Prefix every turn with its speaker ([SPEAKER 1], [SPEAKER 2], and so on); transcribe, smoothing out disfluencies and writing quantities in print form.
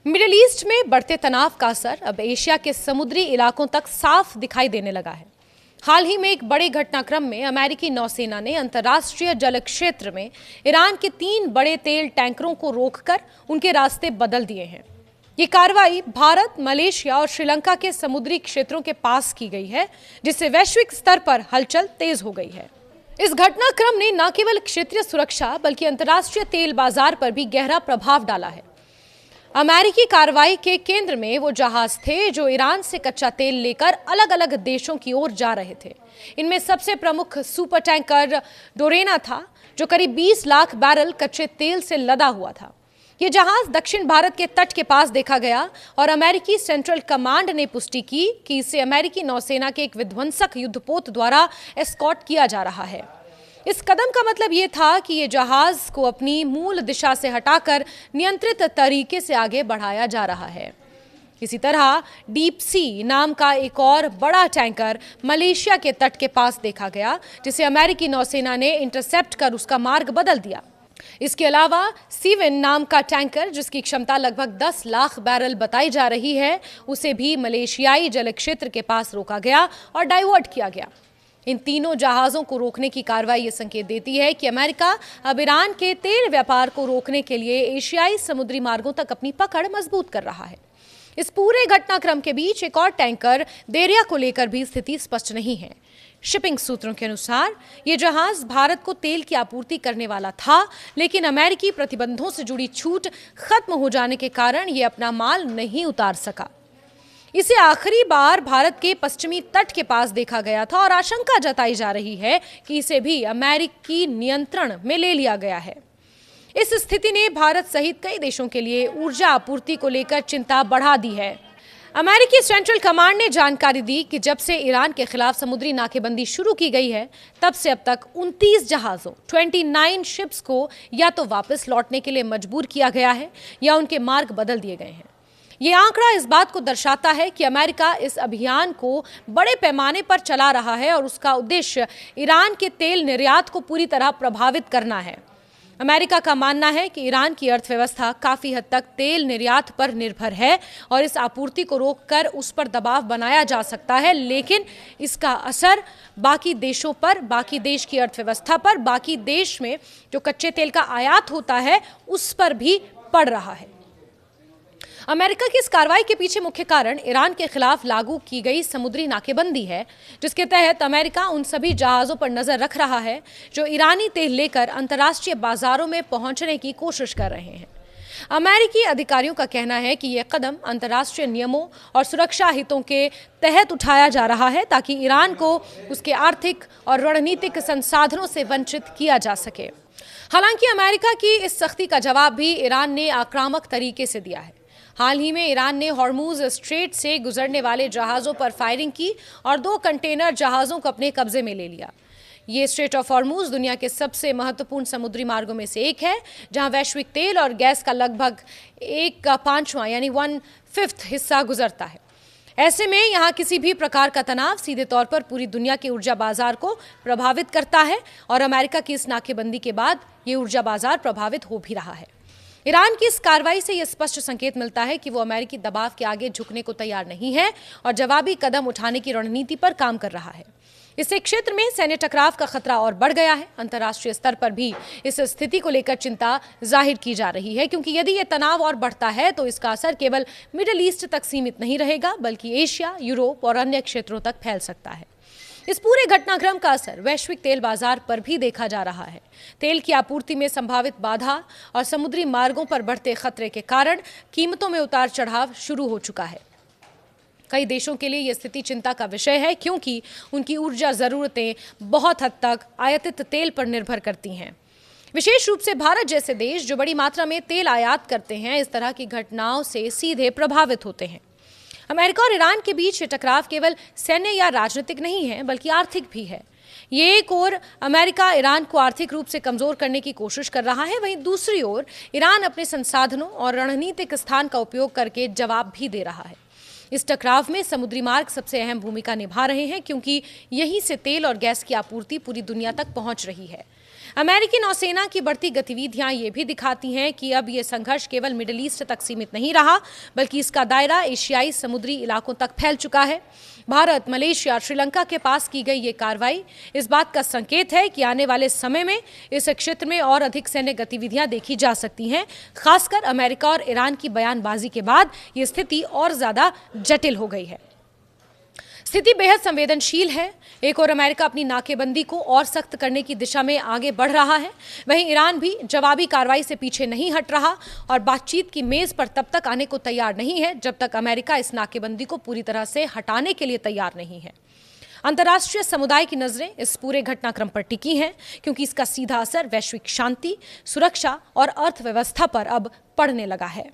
[SPEAKER 1] Middle east में बढ़ते तनाव का असर अब एशिया के समुद्री इलाकों तक साफ दिखाई देने लगा है। हाल ही में एक बड़े घटनाक्रम में अमेरिकी नौसेना ने अंतर्राष्ट्रीय जल क्षेत्र में ईरान के 3 बड़े तेल टैंकरों को रोककर उनके रास्ते बदल दिए हैं। ये कार्रवाई भारत, मलेशिया और श्रीलंका के समुद्री क्षेत्रों के पास की गई है, जिससे वैश्विक स्तर पर हलचल तेज हो गई है। इस घटनाक्रम ने न केवल क्षेत्रीय सुरक्षा बल्कि अंतर्राष्ट्रीय तेल बाजार पर भी गहरा प्रभाव डाला है। अमेरिकी कार्रवाई के केंद्र में वो जहाज थे जो ईरान से कच्चा तेल लेकर अलग अलग देशों की ओर जा रहे थे। इनमें सबसे प्रमुख सुपर टैंकर डोरेना था, जो करीब 20 लाख बैरल कच्चे तेल से लदा हुआ था। ये जहाज दक्षिण भारत के तट के पास देखा गया और अमेरिकी सेंट्रल कमांड ने पुष्टि की कि इसे अमेरिकी नौसेना के एक विध्वंसक युद्धपोत द्वारा एस्कॉर्ट किया जा रहा है। इस कदम का मतलब ये था कि ये जहाज को अपनी मूल दिशा से हटाकर नियंत्रित तरीके से आगे बढ़ाया जा रहा है। इसी तरह डीप सी नाम का एक और बड़ा टैंकर मलेशिया के तट के पास देखा गया, जिसे अमेरिकी नौसेना ने इंटरसेप्ट कर उसका मार्ग बदल दिया। इसके अलावा सीवन नाम का टैंकर, जिसकी क्षमता लगभग 10 लाख बैरल बताई जा रही है, उसे भी मलेशियाई जल क्षेत्र के पास रोका गया और डाइवर्ट किया गया। इन तीनों जहाज़ों को रोकने की कार्रवाई ये संकेत देती है कि अमेरिका अब ईरान के तेल व्यापार को रोकने के लिए एशियाई समुद्री मार्गों तक अपनी पकड़ मजबूत कर रहा है। इस पूरे घटनाक्रम के बीच एक और टैंकर देरिया को लेकर भी स्थिति स्पष्ट नहीं है। शिपिंग सूत्रों के अनुसार ये जहाज भारत को तेल की आपूर्ति करने वाला था, लेकिन अमेरिकी प्रतिबंधों से जुड़ी छूट खत्म हो जाने के कारण ये अपना माल नहीं उतार सका। इसे आखिरी बार भारत के पश्चिमी तट के पास देखा गया था और आशंका जताई जा रही है कि इसे भी अमेरिकी नियंत्रण में ले लिया गया है। इस स्थिति ने भारत सहित कई देशों के लिए ऊर्जा आपूर्ति को लेकर चिंता बढ़ा दी है। अमेरिकी सेंट्रल कमांड ने जानकारी दी कि जब से ईरान के खिलाफ समुद्री नाकेबंदी शुरू की गई है, तब से अब तक 29 जहाजों 29 शिप्स को या तो वापस लौटने के लिए मजबूर किया गया है या उनके मार्ग बदल दिए गए हैं। ये आंकड़ा इस बात को दर्शाता है कि अमेरिका इस अभियान को बड़े पैमाने पर चला रहा है और उसका उद्देश्य ईरान के तेल निर्यात को पूरी तरह प्रभावित करना है। अमेरिका का मानना है कि ईरान की अर्थव्यवस्था काफी हद तक तेल निर्यात पर निर्भर है और इस आपूर्ति को रोककर उस पर दबाव बनाया जा सकता है, लेकिन इसका असर बाकी देशों पर, बाकी देश की अर्थव्यवस्था पर, बाकी देश में जो कच्चे तेल का आयात होता है उस पर भी पड़ रहा है। अमेरिका की इस कार्रवाई के पीछे मुख्य कारण ईरान के खिलाफ लागू की गई समुद्री नाकेबंदी है, जिसके तहत अमेरिका उन सभी जहाज़ों पर नजर रख रहा है जो ईरानी तेल लेकर अंतर्राष्ट्रीय बाजारों में पहुंचने की कोशिश कर रहे हैं। अमेरिकी अधिकारियों का कहना है कि यह कदम अंतर्राष्ट्रीय नियमों और सुरक्षा हितों के तहत उठाया जा रहा है ताकि ईरान को उसके आर्थिक और रणनीतिक संसाधनों से वंचित किया जा सके। हालांकि अमेरिका की इस सख्ती का जवाब भी ईरान ने आक्रामक तरीके से दिया है। हाल ही में ईरान ने हॉर्मुज स्ट्रेट से गुजरने वाले जहाज़ों पर फायरिंग की और 2 कंटेनर जहाज़ों को अपने कब्जे में ले लिया। ये स्ट्रेट ऑफ हॉर्मुज दुनिया के सबसे महत्वपूर्ण समुद्री मार्गों में से एक है, जहां वैश्विक तेल और गैस का लगभग 1/5 यानी 1/5 हिस्सा गुजरता है। ऐसे में यहाँ किसी भी प्रकार का तनाव सीधे तौर पर पूरी दुनिया के ऊर्जा बाजार को प्रभावित करता है और अमेरिका की इस नाकेबंदी के बाद ये ऊर्जा बाजार प्रभावित हो भी रहा है। ईरान की इस कार्रवाई से यह स्पष्ट संकेत मिलता है कि वो अमेरिकी दबाव के आगे झुकने को तैयार नहीं है और जवाबी कदम उठाने की रणनीति पर काम कर रहा है। इससे क्षेत्र में सैन्य टकराव का खतरा और बढ़ गया है। अंतर्राष्ट्रीय स्तर पर भी इस स्थिति को लेकर चिंता जाहिर की जा रही है, क्योंकि यदि ये तनाव और बढ़ता है तो इसका असर केवल मिडिल ईस्ट तक सीमित नहीं रहेगा, बल्कि एशिया, यूरोप और अन्य क्षेत्रों तक फैल सकता है। इस पूरे घटनाक्रम का असर वैश्विक तेल बाजार पर भी देखा जा रहा है। तेल की आपूर्ति में संभावित बाधा और समुद्री मार्गों पर बढ़ते खतरे के कारण कीमतों में उतार चढ़ाव शुरू हो चुका है। कई देशों के लिए यह स्थिति चिंता का विषय है, क्योंकि उनकी ऊर्जा जरूरतें बहुत हद तक आयातित तेल पर निर्भर करती हैं। विशेष रूप से भारत जैसे देश जो बड़ी मात्रा में तेल आयात करते हैं, इस तरह की घटनाओं से सीधे प्रभावित होते हैं। अमेरिका और ईरान के बीच ये टकराव केवल सैन्य या राजनीतिक नहीं है, बल्कि आर्थिक भी है। ये एक ओर अमेरिका ईरान को आर्थिक रूप से कमजोर करने की कोशिश कर रहा है, वहीं दूसरी ओर ईरान अपने संसाधनों और रणनीतिक स्थान का उपयोग करके जवाब भी दे रहा है। इस टकराव में समुद्री मार्ग सबसे अहम भूमिका निभा रहे हैं, क्योंकि यहीं से तेल और गैस की आपूर्ति पूरी दुनिया तक पहुंच रही है। अमेरिकी नौसेना की बढ़ती गतिविधियां ये भी दिखाती हैं कि अब ये संघर्ष केवल मिडिल ईस्ट तक सीमित नहीं रहा, बल्कि इसका दायरा एशियाई समुद्री इलाकों तक फैल चुका है। भारत, मलेशिया और श्रीलंका के पास की गई ये कार्रवाई इस बात का संकेत है कि आने वाले समय में इस क्षेत्र में और अधिक सैन्य गतिविधियां देखी जा सकती हैं। खासकर अमेरिका और ईरान की बयानबाजी के बाद ये स्थिति और ज्यादा जटिल हो गई है। स्थिति बेहद संवेदनशील है। एक और अमेरिका अपनी नाकेबंदी को और सख्त करने की दिशा में आगे बढ़ रहा है, वहीं ईरान भी जवाबी कार्रवाई से पीछे नहीं हट रहा और बातचीत की मेज पर तब तक आने को तैयार नहीं है जब तक अमेरिका इस नाकेबंदी को पूरी तरह से हटाने के लिए तैयार नहीं है। अंतर्राष्ट्रीय समुदाय की नजरें इस पूरे घटनाक्रम पर टिकी हैं, क्योंकि इसका सीधा असर वैश्विक शांति, सुरक्षा और अर्थव्यवस्था पर अब पड़ने लगा है।